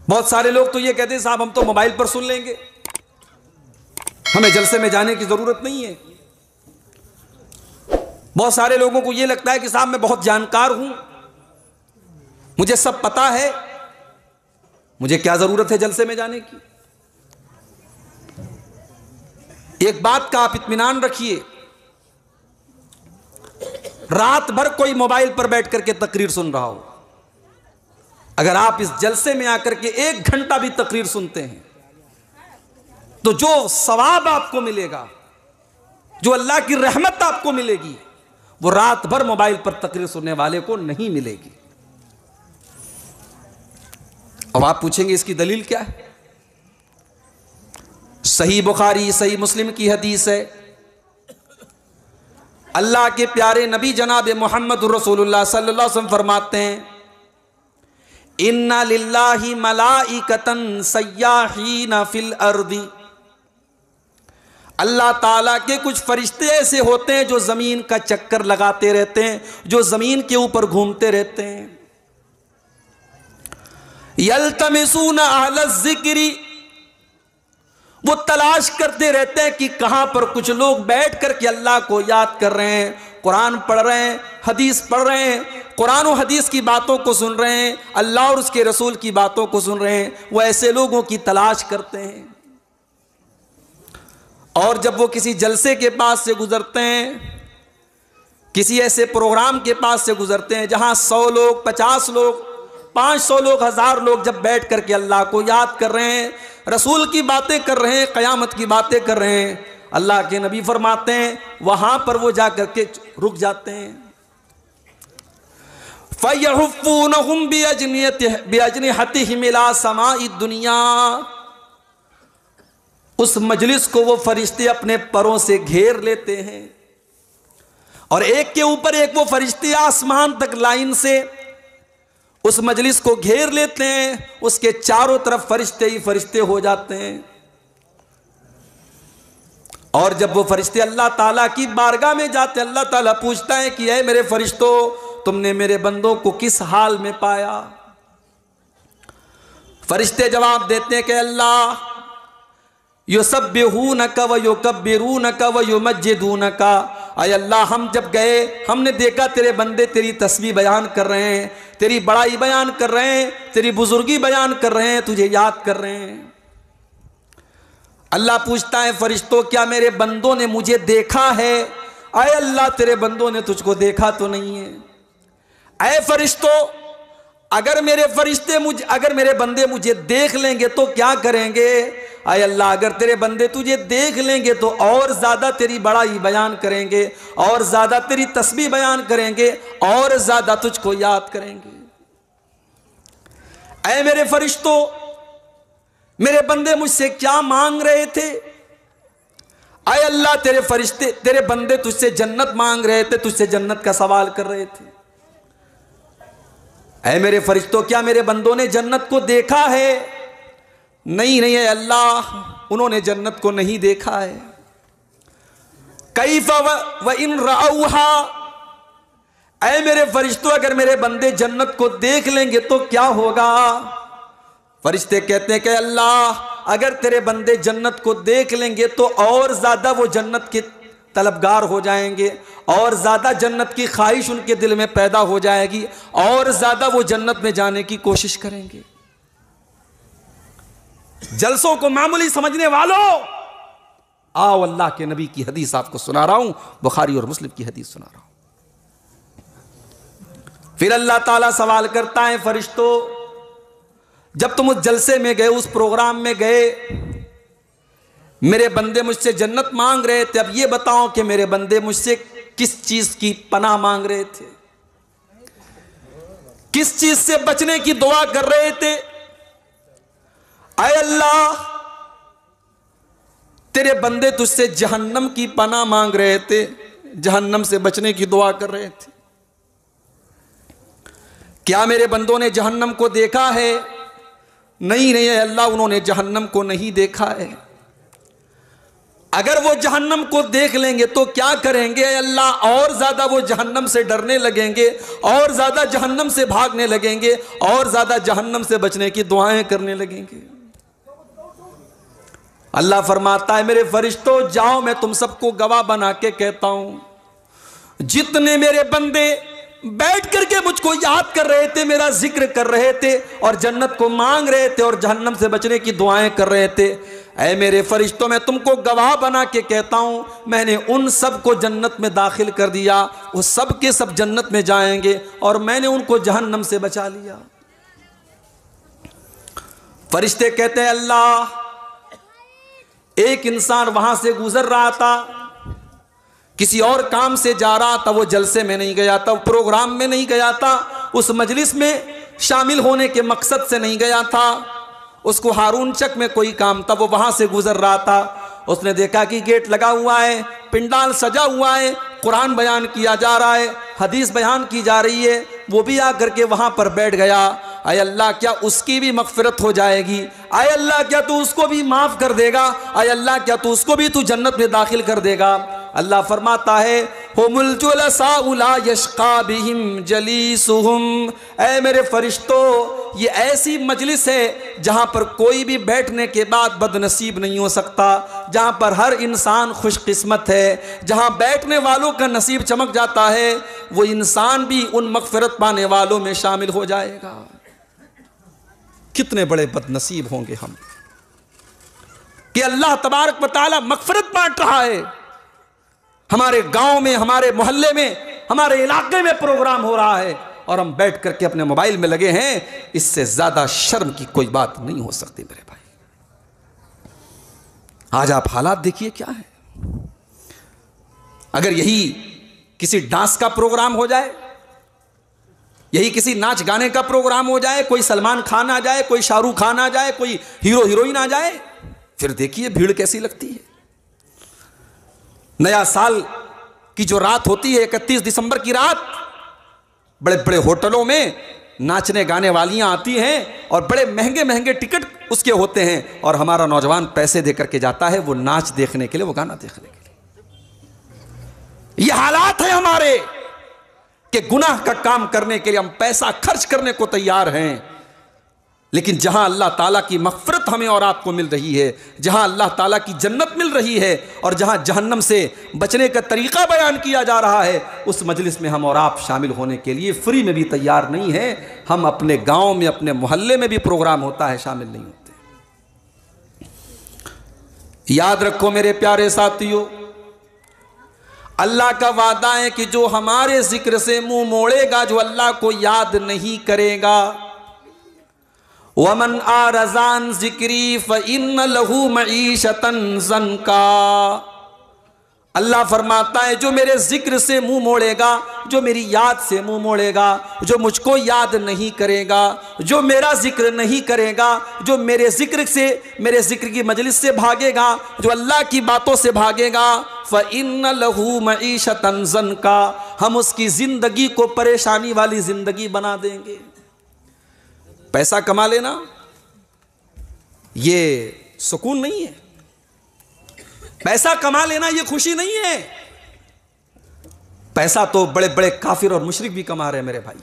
बहुत सारे लोग तो ये कहते हैं साहब हम तो मोबाइल पर सुन लेंगे, हमें जलसे में जाने की जरूरत नहीं है। बहुत सारे लोगों को ये लगता है कि साहब मैं बहुत जानकार हूं, मुझे सब पता है, मुझे क्या जरूरत है जलसे में जाने की। एक बात का आप इत्मीनान रखिए, रात भर कोई मोबाइल पर बैठ करके तकरीर सुन रहा हो, अगर आप इस जलसे में आकर के 1 घंटा भी तकरीर सुनते हैं तो जो सवाब आपको मिलेगा, जो अल्लाह की रहमत आपको मिलेगी, वो रात भर मोबाइल पर तकरीर सुनने वाले को नहीं मिलेगी। अब आप पूछेंगे इसकी दलील क्या है? सही बुखारी सही मुस्लिम की हदीस है, अल्लाह के प्यारे नबी जनाब मोहम्मद रसूलुल्लाह सल्लल्लाहु अलैहि वसल्लम फरमाते हैं, इन्ना लिल्लाहि मलाइकतन सय्याहीन फिल अर्दी, अल्लाह ताला के कुछ फरिश्ते ऐसे होते हैं जो जमीन का चक्कर लगाते रहते हैं, जो जमीन के ऊपर घूमते रहते हैं। यल्तमिसूना अहलज़ ज़िक्री, वो तलाश करते रहते हैं कि कहां पर कुछ लोग बैठ कर के अल्लाह को याद कर रहे हैं, कुरान पढ़ रहे हैं, हदीस पढ़ रहे हैं, कुरान और हदीस की बातों को सुन रहे हैं, अल्लाह और उसके रसूल की बातों को सुन रहे हैं। वो ऐसे लोगों की तलाश करते हैं। और जब वो किसी जलसे के पास से गुजरते हैं, किसी ऐसे प्रोग्राम के पास से गुजरते हैं जहां 100 लोग, 50 लोग, 500 लोग, 1000 लोग जब बैठ करके अल्लाह को याद कर रहे हैं, रसूल की बातें कर रहे हैं, क़यामत की बातें कर रहे हैं, अल्लाह के नबी फरमाते हैं वहां पर वो जाकर के रुक जाते हैं। फयहुफ़ूनहुम बिअजनिहतिहिम इला समाई दुनिया, उस मजलिस को वो फरिश्ते अपने परों से घेर लेते हैं और एक के ऊपर एक वो फरिश्ते आसमान तक लाइन से उस मजलिस को घेर लेते हैं। उसके चारों तरफ फरिश्ते ही फरिश्ते हो जाते हैं। और जब वो फरिश्ते अल्लाह ताला की बारगाह में जाते, अल्लाह ताला पूछता है कि ऐ मेरे फरिश्तों, तुमने मेरे बंदों को किस हाल में पाया? फरिश्ते जवाब देते हैं कि अल्लाह, युसब्बिहूनका व युकब्बिरूनका व युमज्जिदूनका, आय अल्लाह हम जब गए हमने देखा तेरे बंदे तेरी तस्बीह बयान कर रहे हैं, तेरी बड़ाई बयान कर रहे हैं, तेरी बुजुर्गी बयान कर रहे हैं, तुझे याद कर रहे हैं। अल्लाह पूछता है फरिश्तों, क्या मेरे बंदों ने मुझे देखा है? आय अल्लाह तेरे बंदों ने तुझको देखा तो नहीं है। ऐ फरिश्तों, अगर मेरे बंदे मुझे देख लेंगे तो क्या करेंगे? आय अल्लाह अगर तेरे बंदे तुझे देख लेंगे तो और ज्यादा तेरी बड़ाई बयान करेंगे, और ज्यादा तेरी तस्बीह बयान करेंगे, और ज्यादा तुझको याद करेंगे। ऐ मेरे फरिश्तों, मेरे बंदे मुझसे क्या मांग रहे थे? आय अल्लाह तेरे फरिश्ते, तेरे बंदे तुझसे जन्नत मांग रहे थे, तुझसे जन्नत का सवाल कर रहे थे। ऐ मेरे फरिश्तों, क्या मेरे बंदों ने जन्नत को देखा है? नहीं है अल्लाह, उन्होंने जन्नत को नहीं देखा है। कैफ़ व इन रअऊहा, ऐ मेरे फरिश्तों अगर मेरे बंदे जन्नत को देख लेंगे तो क्या होगा? फरिश्ते कहते हैं कि अल्लाह अगर तेरे बंदे जन्नत को देख लेंगे तो और ज्यादा वो जन्नत के तलबगार हो जाएंगे, और ज्यादा जन्नत की ख्वाहिश उनके दिल में पैदा हो जाएगी, और ज्यादा वो जन्नत में जाने की कोशिश करेंगे। जलसों को मामूली समझने वालों, आओ अल्लाह के नबी की हदीस आपको सुना रहा हूं, बुखारी और मुस्लिम की हदीस सुना रहा हूं। फिर अल्लाह ताला सवाल करता है फरिश्तों, जब तुम उस जलसे में गए, उस प्रोग्राम में गए, मेरे बंदे मुझसे जन्नत मांग रहे थे, अब ये बताओ कि मेरे बंदे मुझसे किस चीज की पनाह मांग रहे थे, किस चीज से बचने की दुआ कर रहे थे? आय अल्लाह तेरे बंदे तुझसे जहन्नम की पनाह मांग रहे थे, जहन्नम से बचने की दुआ कर रहे थे। क्या मेरे बंदों ने जहन्नम को देखा है? नहीं है अल्लाह, उन्होंने जहन्नम को नहीं देखा है। अगर वो जहन्नम को देख लेंगे तो क्या करेंगे अल्लाह? और ज्यादा वो जहन्नम से डरने लगेंगे, और ज्यादा जहन्नम से भागने लगेंगे, और ज्यादा जहन्नम से बचने की दुआएं करने लगेंगे। अल्लाह फरमाता है मेरे फरिश्तों जाओ, मैं तुम सबको गवाह बना के कहता हूं, जितने मेरे बंदे बैठ करके मुझको याद कर रहे थे, मेरा जिक्र कर रहे थे और जन्नत को मांग रहे थे और जहन्नम से बचने की दुआएं कर रहे थे, ऐ मेरे फरिश्तों मैं तुमको गवाह बना के कहता हूं, मैंने उन सब को जन्नत में दाखिल कर दिया, वो सब के सब जन्नत में जाएंगे और मैंने उनको जहन्नम से बचा लिया। फरिश्ते कहते हैं अल्लाह, एक इंसान वहां से गुजर रहा था, किसी और काम से जा रहा था, वो जलसे में नहीं गया था, प्रोग्राम में नहीं गया था, उस मजलिस में शामिल होने के मकसद से नहीं गया था, उसको हारून चक में कोई काम था, वो वहां से गुजर रहा था। उसने देखा कि गेट लगा हुआ है, पिंडाल सजा हुआ है, कुरान बयान किया जा रहा है, हदीस बयान की जा रही है, वो भी आकर के वहां पर बैठ गया। आय अल्लाह क्या उसकी भी मगफिरत हो जाएगी? आय अल्लाह क्या तू उसको भी माफ कर देगा? आय अल्लाह क्या तू उसको भी तू जन्नत में दाखिल कर देगा? अल्लाह फरमाता है हुमुल जुलसाउ ला यश्का बिहिम जलीसुहुम, ऐ मेरे फरिश्तों ये ऐसी मजलिस है जहां पर कोई भी बैठने के बाद बदनसीब नहीं हो सकता, जहां पर हर इंसान खुशकिस्मत है, जहां बैठने वालों का नसीब चमक जाता है, वो इंसान भी उन मगफिरत पाने वालों में शामिल हो जाएगा। कितने बड़े बदनसीब होंगे हम कि अल्लाह तबारक व तआला मगफिरत बांट रहा है। हमारे गांव में, हमारे मोहल्ले में, हमारे इलाके में प्रोग्राम हो रहा है और हम बैठ करके अपने मोबाइल में लगे हैं। इससे ज्यादा शर्म की कोई बात नहीं हो सकती मेरे भाई। आज आप हालात देखिए क्या है। अगर यही किसी डांस का प्रोग्राम हो जाए, यही किसी नाच गाने का प्रोग्राम हो जाए, कोई सलमान खान आ जाए, कोई शाहरुख खान आ जाए, कोई हीरो हीरोइन आ जाए, फिर देखिए भीड़ कैसी लगती है। नया साल की जो रात होती है 31 दिसंबर की रात, बड़े बड़े होटलों में नाचने गाने वालियां आती हैं और बड़े महंगे महंगे टिकट उसके होते हैं और हमारा नौजवान पैसे दे करके जाता है वो नाच देखने के लिए, वो गाना देखने के लिए। ये हालात है हमारे कि गुनाह का काम करने के लिए हम पैसा खर्च करने को तैयार हैं, लेकिन जहां अल्लाह ताला की मग़फ़िरत हमें और आपको मिल रही है, जहां अल्लाह ताला की जन्नत मिल रही है और जहां जहन्नम से बचने का तरीक़ा बयान किया जा रहा है, उस मजलिस में हम और आप शामिल होने के लिए फ्री में भी तैयार नहीं हैं। हम अपने गांव में, अपने मोहल्ले में भी प्रोग्राम होता है, शामिल नहीं होते। याद रखो मेरे प्यारे साथियों, अल्लाह का वादा है कि जो हमारे जिक्र से मुंह मोड़ेगा, जो अल्लाह को याद नहीं करेगा, वमन आरज़ान ज़िक्री फ़इन्न लहू मईशतन ज़न्का, अल्लाह फरमाता है जो मेरे जिक्र से मुंह मोड़ेगा, जो मेरी याद से मुंह मोड़ेगा, जो मुझको याद नहीं करेगा, जो मेरा जिक्र नहीं करेगा, जो मेरे जिक्र से, मेरे जिक्र की मजलिस से भागेगा, जो अल्लाह की बातों से भागेगा, फ़इन्न लहू मईशतन ज़न्का, हम उसकी ज़िंदगी को परेशानी वाली ज़िंदगी बना देंगे। पैसा कमा लेना ये सुकून नहीं है, पैसा कमा लेना ये खुशी नहीं है। पैसा तो बड़े बड़े काफिर और मुशरिक भी कमा रहे हैं मेरे भाई।